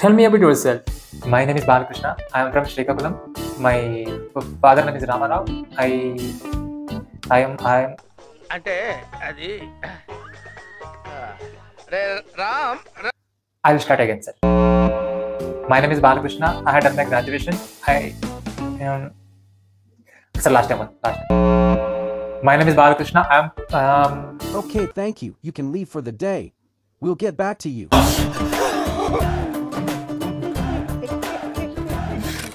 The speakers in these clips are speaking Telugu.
Tell me about yourself. My name is Balakrishna. I am from Srikakulam. My father name is Ramarao. I am. అంటే అది Ram. I'll start again, sir. My name is Balakrishna. I had done my graduation. Sir, last time. My name is Balakrishna. I am. Okay, thank you. You can leave for the day. We'll get back to you.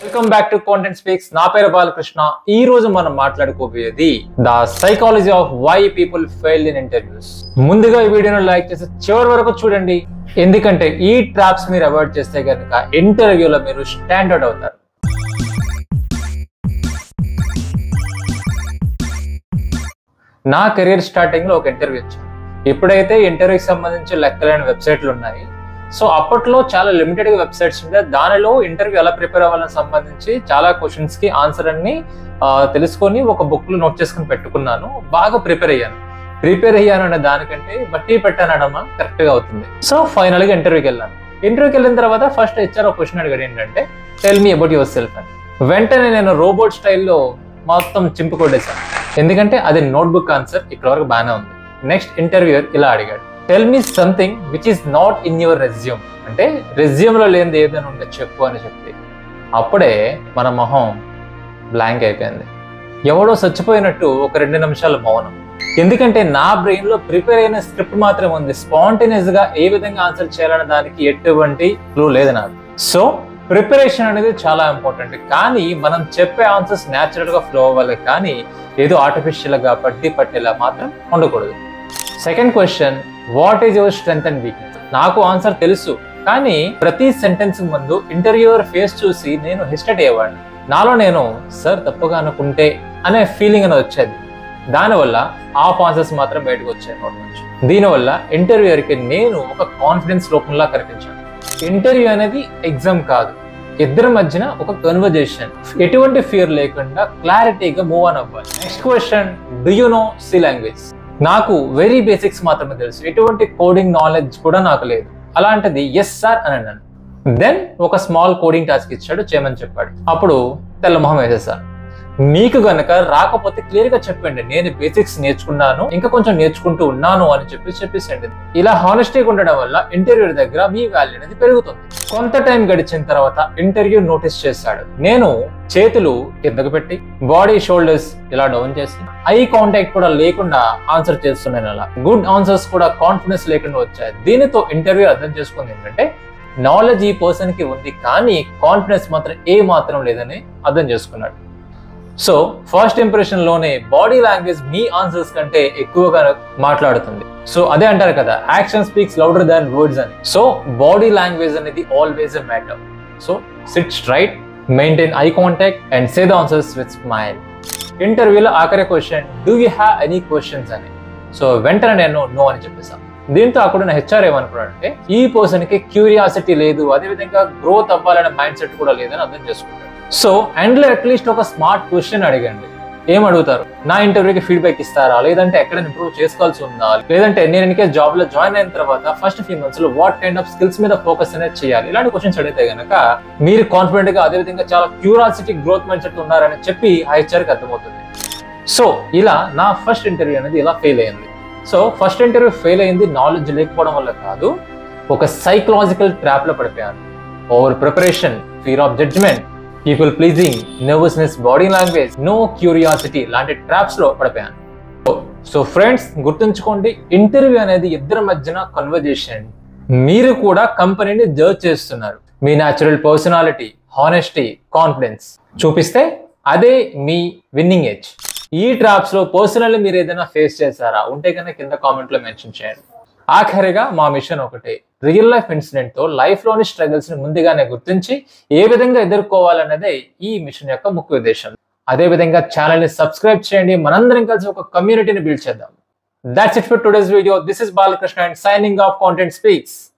Welcome back to Content Speaks. నా పేరు బాలకృష్ణ. ఈ రోజు మనం మాట్లాడుకోబోయేది the psychology of why people fail in interviews. ముందుగా ఈ వీడియోను లైక్ చేసి చివరి వరకు చూడండి, ఎందుకంటే ఈ ట్రాప్స్ మీరు అవాయిడ్ చేస్తే కనుక ఇంటర్వ్యూలో మీరు స్టాండర్డ్ అవుతారు. నా కెరీర్ స్టార్టింగ్ లో ఒక ఇంటర్వ్యూ వచ్చింది. ఇప్పుడైతే ఇంటర్వ్యూకి సంబంధించి లెక్కలైన వెబ్సైట్లు ఉన్నాయి. సో అప్పట్లో చాలా లిమిటెడ్ గా వెబ్సైట్స్ ఉండే, దానిలో ఇంటర్వ్యూ ఎలా ప్రిపేర్ అవ్వాలని సంబంధించి చాలా క్వశ్చన్స్ కి ఆన్సర్ అన్ని తెలుసుకొని ఒక బుక్ లో నోట్ చేసుకుని పెట్టుకున్నాను. బాగా ప్రిపేర్ అయ్యాను అనే దానికంటే బట్టి పెట్టానడమా కరెక్ట్ గా అవుతుంది. సో ఫైనల్ గా ఇంటర్వ్యూకి వెళ్ళాను. ఇంటర్వ్యూకి వెళ్ళిన తర్వాత ఫస్ట్ హెచ్ఆర్ ఒక క్వశ్చన్ అడిగాడు, ఏంటంటే tell me about your self అని. వెంటనే నేను రోబోట్ స్టైల్లో మొత్తం చింపు కొట్టేశాను, ఎందుకంటే అది నోట్బుక్ ఆన్సర్ ఇక్కడ వరకు బాగానే ఉంది. నెక్స్ట్ ఇంటర్వ్యూయర్ ఇలా అడిగాడు, tell me something which is not in your resume, అంటే రెజ్యూమ్ లో లేనిది ఏదైనా ఉంటే చెప్పు అని చెప్పి. అప్పుడే మన మొహం బ్లాంక్ అయిపోయింది. ఎవడో చచ్చిపోయినట్టు ఒక 2 నిమిషాల మౌనం. ఎందుకంటే నా బ్రెయిన్ లో ప్రిపేర్ అయిన స్క్రిప్ట్ మాత్రమే ఉంది. స్పాంటేనియస్ గా ఏ విధంగా ఆన్సర్ చేయాలనే దానికి ఎటువంటి క్లూ లేదు నాకు. సో ప్రిపరేషన్ అనేది చాలా ఇంపార్టెంట్, కానీ మనం చెప్పే ఆన్సర్స్ న్యాచురల్ గా ఫ్లో అవ్వాలి, కానీ ఏదో ఆర్టిఫిషియల్ గా పట్టేలా మాత్రం ఉండకూడదు. Second question, what is your strength and weakness. నాకు ఆన్సర్ తెలుసు, కానీ ప్రతి సెంటెన్స్ ముందు ఇంటర్వ్యూయర్ ఫేస్ చూసి నేను హెసిటేట్ అయ్యేవాడిని. నాలో నేను సార్ తప్పుగా అనుకుంటే అనే ఫీలింగ్ అనేది వచ్చేది. దానివల్ల హాఫ్ ఆన్సర్స్ మాత్రం బయటకు వచ్చాయి నోటి నుంచి. దీనివల్ల ఇంటర్వ్యూయర్కి నేను ఒక కాన్ఫిడెన్స్ లోపంలా కనిపించాను. ఇంటర్వ్యూ అనేది ఎగ్జామ్ కాదు, ఇద్దరి మధ్యన ఒక కన్వర్జేషన్. ఎటువంటి ఫియర్ లేకుండా క్లారిటీగా మూవ్ ఆన్ అవ్వాలి. Next question, do you know C language. నాకు వెరీ బేసిక్స్ మాత్రమే తెలుసు, ఎటువంటి కోడింగ్ నాలెడ్జ్ కూడా నాకు లేదు. అలాంటిది ఎస్ సార్ అని అన్నాను. దెన్ ఒక స్మాల్ కోడింగ్ టాస్క్ ఇచ్చాడు, చేయమని చెప్పాడు. అప్పుడు తెల్లమొహం వేసేసాను. మీకు గనక రాకపోతే క్లియర్ గా చెప్పండి, నేను బేసిక్స్ నేర్చుకున్నాను, ఇంకా కొంచెం నేర్చుకుంటూ ఉన్నాను అని చెప్పేసండి. ఇలా హానెస్టీగా ఉండడం వల్ల ఇంటర్వ్యూ దగ్గర మీ వాల్యూ అనేది పెరుగుతుంది. కొంత టైం గడిచిన తర్వాత ఇంటర్వ్యూ నోటీస్ చేశాడు. నేను చేతులు కిందకు పెట్టి బాడీ షోల్డర్స్ ఇలా డౌన్ చేసి ఐ కాంటాక్ట్ కూడా లేకుండా ఆన్సర్ చేస్తున్నాను. అలా గుడ్ ఆన్సర్స్ కూడా కాన్ఫిడెన్స్ లేకుండా వచ్చాయి. దీనితో ఇంటర్వ్యూ అర్థం చేసుకుంది ఏంటంటే నాలెడ్జ్ ఈ పర్సన్ కి ఉంది, కానీ కాన్ఫిడెన్స్ మాత్రం ఏ మాత్రం లేదని అర్థం చేసుకున్నాడు. సో ఫస్ట్ ఇంప్రెషన్ లోనే బాడీ లాంగ్వేజ్ మీ ఆన్సర్స్ కంటే ఎక్కువగా మాట్లాడుతుంది. సో అదే అంటారు కదా, యాక్షన్ స్పీక్స్ లౌడర్ దాన్ వర్డ్స్ అని. సో బాడీ లాంగ్వేజ్ అనేది always a matter. So SIT straight, maintain eye contact and say the answers with smile. ఇంటర్వ్యూలో ఆఖరి question, do you have any questions అని. సో వెంటనే నేను నో అని చెప్పేసాను. దీంతో అక్కడ హెచ్ఆర్ ఏమనుకున్నాడంటే ఈ పర్సన్ కి క్యూరియాసిటీ లేదు, అదేవిధంగా గ్రోత్ అవ్వాలనే మైండ్ సెట్ కూడా లేదని అర్థం చేసుకుంటాడు. సో ఎండ్లో అట్లీస్ట్ ఒక స్మార్ట్ క్వశ్చన్ అడగండి. ఏం అడుగుతారు, నా ఇంటర్వ్యూకి ఫీడ్బ్యాక్ ఇస్తారా, లేదంటే ఎక్కడ ఇంప్రూవ్ చేసుకోవాల్సి ఉందా, లేదంటే నేను ఇన్కే జాబ్ లో జాయిన్ అయిన తర్వాత ఫస్ట్ ఫ్యూ మంత్స్ లో వాట్ కైండ్ ఆఫ్ స్కిల్స్ మీద ఫోకస్ అనేది చేయాలి. ఇలాంటి క్వశ్చన్స్ అడిగితే గనక మీరు కాన్ఫిడెంట్ గా, అదేవిధంగా చాలా క్యూరియాసిటీ గ్రోత్ మైండ్ సెట్ ఉన్నారని చెప్పి ఆ హెచ్ఆర్కి అర్థమవుతుంది. సో ఇలా నా ఫస్ట్ ఇంటర్వ్యూ అనేది ఇలా ఫెయిల్ అయింది. సో ఫస్ట్ ఇంటర్వ్యూ ఫెయిల్ అయింది నాలెడ్జ్ లేకపోవడం వల్ల కాదు, ఒక సైకలాజికల్ ట్రాప్ లో పడిపోయాను. Over preparation, fear of judgement, people pleasing, nervousness, body language, no curiosity లాంటి ట్రాప్స్ లో పడిపోయాను. సో ఫ్రెండ్స్ గుర్తుంచుకోండి, ఇంటర్వ్యూ అనేది ఇద్దరి మధ్యన కన్వర్జేషన్. మీరు కూడా కంపెనీని జడ్జ్ చేస్తున్నారు. మీ న్యాచురల్ పర్సనాలిటీ, హానెస్టీ, కాన్ఫిడెన్స్ చూపిస్తే అదే మీ విన్నింగ్ ఏజ్. ఈ ట్రాప్స్ లో పర్సనల్లీ మీరు ఏదైనా ఫేస్ చేశారా, ఉంటే కనుక కింద కామెంట్ లో మెన్షన్ చేయండి. ఆఖరిగా మా మిషన్ ఒకటే, రియల్ లైఫ్ ఇన్సిడెంట్ తో లైఫ్ లోని స్ట్రగుల్స్ ని ముందుగానే గుర్తించి ఏ విధంగా ఎదుర్కోవాలన్నదే ఈ మిషన్ యొక్క ముఖ్య ఉద్దేశం. అదే విధంగా ఛానల్ ని సబ్స్క్రైబ్ చేయండి. మనందరం కలిసి ఒక కమ్యూనిటీని బిల్డ్ చేద్దాం. That's it for today's video. This is Balakrishna and signing off. Content Speaks.